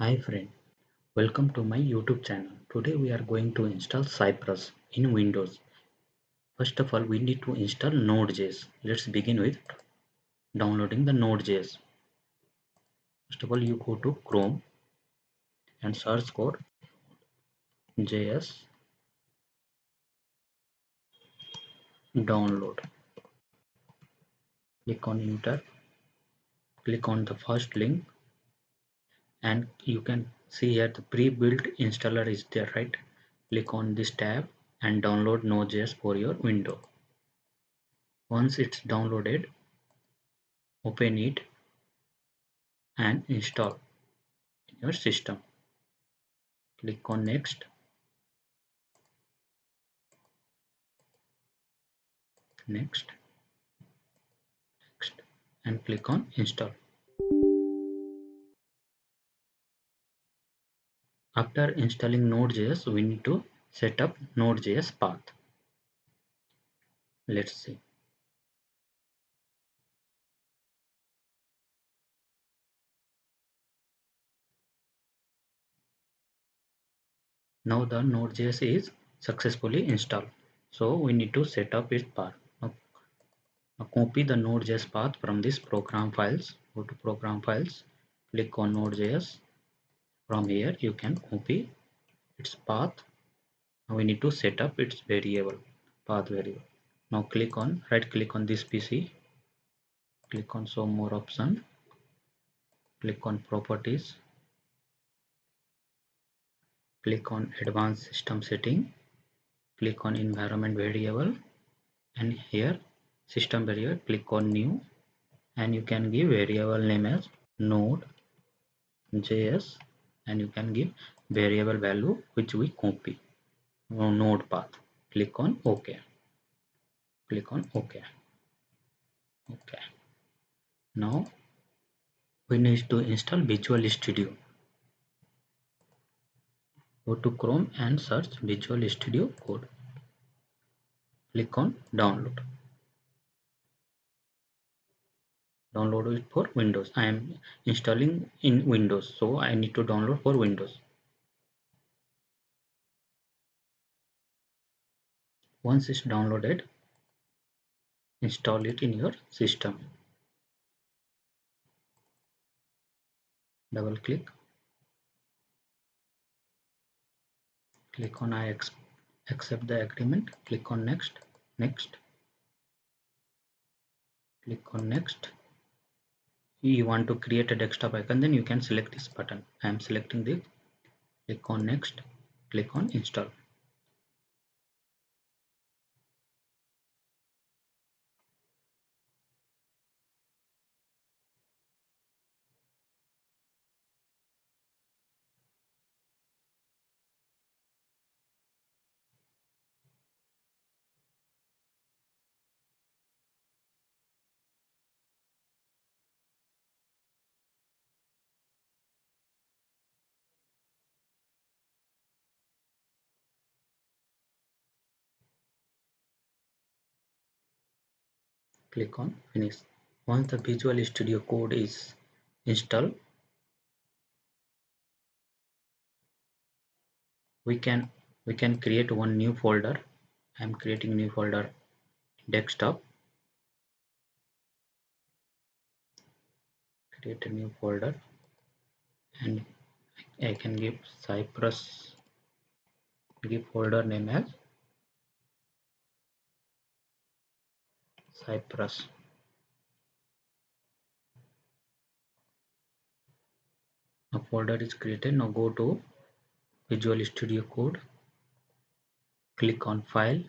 Hi friend, welcome to my YouTube channel. Today we are going to install Cypress in Windows. First of all, we need to install Node.js. Let's begin with downloading the Node.js. First of all, you go to Chrome and search for JS download. Click on enter, click on the first link, and you can see here the pre-built installer is there, right? Click on this tab and download Node.js for your window. Once it's downloaded, open it and install in your system. Click on next, next, next, and click on install. After installing Node.js, we need to set up Node.js path. Let's see. Now the Node.js is successfully installed. So we need to set up its path. Now copy the Node.js path from this program files. Go to program files, click on Node.js. From here you can copy its path. Now we need to set up its variable, path variable. Now right click on this PC, click on show more option, click on properties, click on advanced system setting, click on environment variable, and here system variable, click on new, and you can give variable name as node.js, and you can give variable value which we copy, node path. Click on OK. Click on OK. OK. Now we need to install Visual Studio. Go to Chrome and search Visual Studio Code. Click on download. Download it for Windows. I am installing in Windows, so I need to download for Windows. Once it's downloaded, install it in your system. Double click, click on I accept the agreement, click on next, next, click on next. You want to create a desktop icon, then you can select this button. I am selecting this. Click on next, click on install. Click on finish. Once the Visual Studio Code is installed, we can create one new folder. I am creating new folder, desktop. Create a new folder, and I can give Cypress, give folder name as Cypress. A folder is created. Now go to Visual Studio Code, click on file.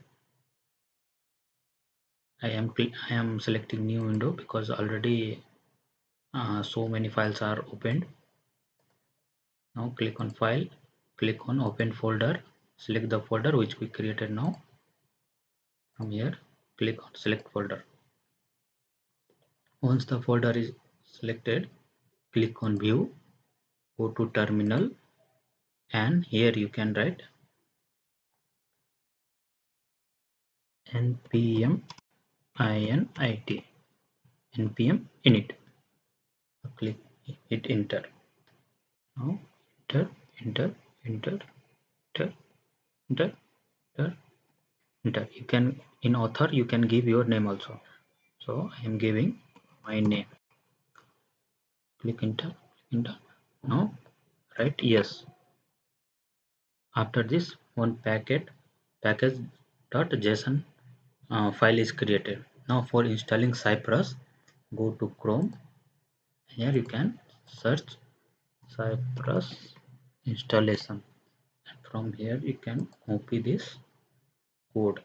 I am selecting new window because already so many files are opened. Now click on file, click on open folder, select the folder which we created. Now from here click on select folder. Once the folder is selected, click on view, go to terminal, and here you can write npm init, npm init. Click hit enter. Now enter, enter, enter, enter, enter, enter. You can, in author you can give your name also. So I am giving my name. Click enter, enter. Now write yes. After this, one package.json file is created. Now for installing Cypress, go to Chrome. Here you can search Cypress installation. And from here you can copy this code,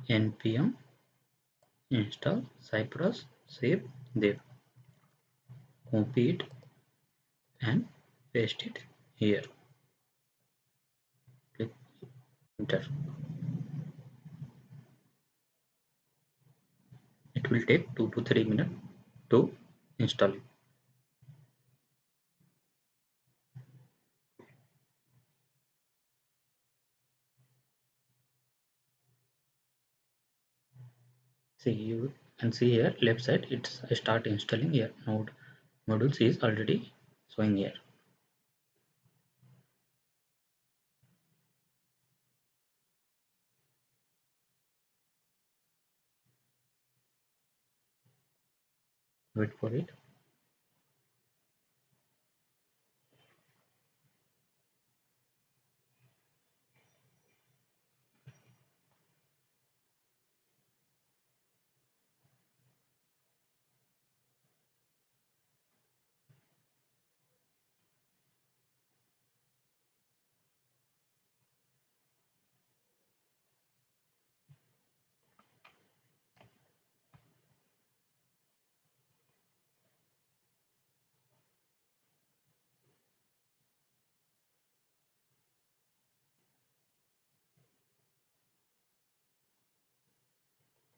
npm install Cypress, save there, copy it and paste it here. Click enter. It will take 2 to 3 minutes to install it. See, you can see here left side it's start installing here. Node modules is already showing here. Wait for it.